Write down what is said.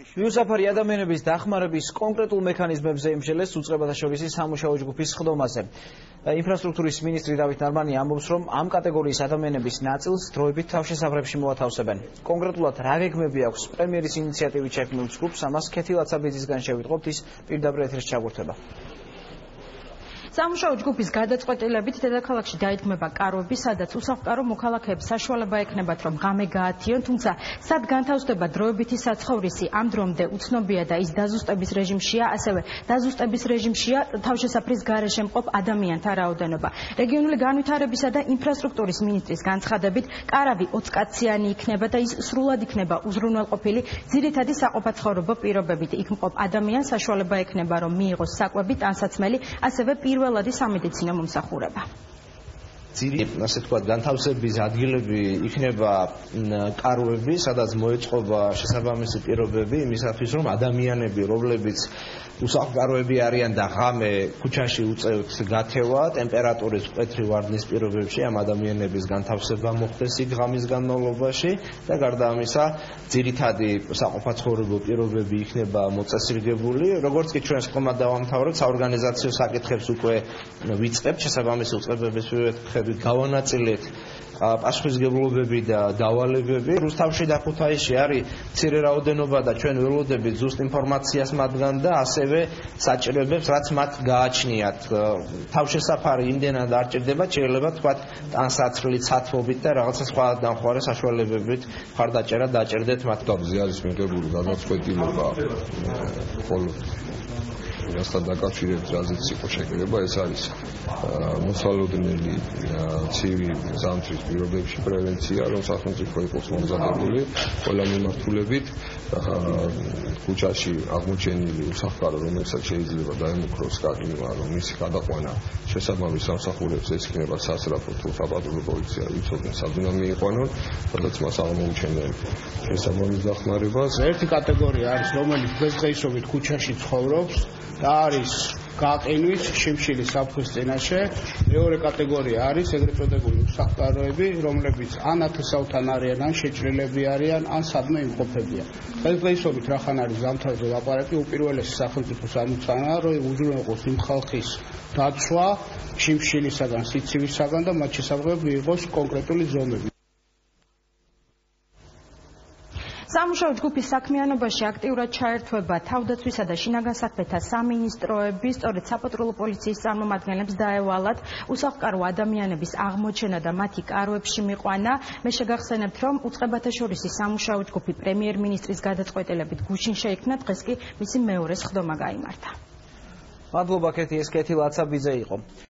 იუსაფარი ადამიანების დახმარების კონკრეტულ მექანიზმებზე იმსჯელეს უწყებათა შორის სამუშაო ჯგუფის სხდომაზე. ინფრასტრუქტურის მინისტრი დავით ნარმანი ამბობს, რომ ამ კატეგორიის ადამიანების ნაწილს დროებით თავშესაფრებში მოათავსებენ. კონკრეტულად რა გეგმები აქვს პრემიერის ინიციატივით შექმნილ ჯგუფს, ამას ქეთი ლაცაბიძისგან შევიტყობთ ის პირდაპირ ეთერში ჩაგურთება. სამუშაო ჯგუფის გადაწყვეტილებით დედაქალაქში დაიქმება კარვები, სადაც უსახლკარო მოქალაქეებს საშუალება ექნებათ, რომ ღამე გაათიონ, თუმცა სად განთავსდება დროებითი საცხოვრისი ამ დრომდე უცნობია და ის დაზუსტების რეჟიმშია, ასევე დაზუსტების რეჟიმშია თავშესაფრის გარეშე მყოფ ადამიანთა რაოდენობა. რეგიონული განვითარებისა და ინფრასტრუქტურის მინისტრის განცხადებით, კარავი 20 კაციანი იქნება და ის სრულად იქნება უზრუნველყოფილი ძირითადი საყოფაცხოვრებო პირობებით. იქ მყოფ ადამიანს საშუალება ექნება, რომ მიიღოს საკვები, ტანსაცმელი, ასევე პირველადი სამედიცინო მომსახურება. ასე თქვათ, განთავსების ადგილები იქნება კარვები, სადაც მოეწყობა შესაბამისი პირობები იმისათვის, რომ ადამიანები, რომლებიც უსახლკაროები არიან და ღამე ქუჩაში უწევთ გათევა, ტემპერატურის მკვეთრი ვარდნის პირობებში ამ ადამიანების განთავსება მოხდეს იქ ღამის განმავლობაში და გარდა ამისა, ძირითადი საყოფაცხოვრებო პირობები იქნება მოწესრიგებული, როგორც კი ჩვენ სკომა დავამთავრებთ, საორგანიზაციო საკითხებს უკვე ვიწყებთ, შესაბამისი უწყებების მიმართულებით გავანაწილეთ პასუხისმგებლობები და დავალებები. რუსთავში და ქუთაისში არის მცირე რაოდენობა და ჩვენ ველოდებით ზუსტ ინფორმაციას მათგან და ასევე საჭიროებებს, რაც მათ გააჩნიათ. თავშესაფარი იმდენად არ ჭირდება, შეიძლება თქვათ ტანსაცმელი ცათვობით და რაღაცა სხვა დამხმარე საშუალებებით მხარდაჭერა დაჭერდეთ მათ. თავზე არის მიღებული გადაწყვეტილება ხოლო ასთან დაკავშირებით, რაზეც იყო შეკრება, ეს არის მოსალოდნელი ცივი ზამთრის პირობებში პრევენცია, რომ სახელმწიფო იყოს მომზადებული ყველა მიმართულებით ქუჩაში აღმოჩენილი უსახლკარო, რომელსაც შეიძლება დაემუქროს კატინვა, რომ მისი გადაყვანა შესაბამის სამსახურებს ეცქნება სასწრაფო თუ საპატრულო პოლიცია იცოდნენ სად უნდა მიიყვანონ, სადაც მას აღმოუჩენენ შესაბამის დახმარებას. ერთი კატეგორია არის, რომელიც დღესდღეობით ქუჩაში ცხოვრობს და არის გაყინვის შიმშილის საფრთხის წინაშე. მეორე კატეგორია არის ეგრეთ წოდებული უსახლკაროები, რომლებიც ან ათასავთან არიან, ან შეჭრილები არიან, ან სადმე იმყოფებიან. დღესდღეობით რახან არის ზამთარზე ლაპარაკი, უპირველესი სახელმწიფოს ამოცანაა, რომ უზრუნველყოს იმ ხალხის დაცვა შიმშილისაგან, სიცივისაგან და მათ შესაძლებლად მიიღოს კონკრეტული ზომები. სამუშაო ჯგუფის საქმიანობაში აქტიურად ჩაერთვება თავდაცვისა და შინაგან საქმეთა სამინისტროები, სწორედ საპატრულო პოლიციის წარმომადგენლებს დაევალათ უსახლკარო ადამიანების აღმოჩენა და მათი კარვებში მიყვანა. მე შეგახსენებთ, რომ უწყებათა შორისი სამუშაო ჯგუფი პრემიერ-მინისტრის გადაწყვეტილებით გუშინ შეიქმნა, დღეს კი მისი მეორე სხდომა გაიმართა. მადლობა ქეთი, ეს ქეთი ლაცაბიძე იყო.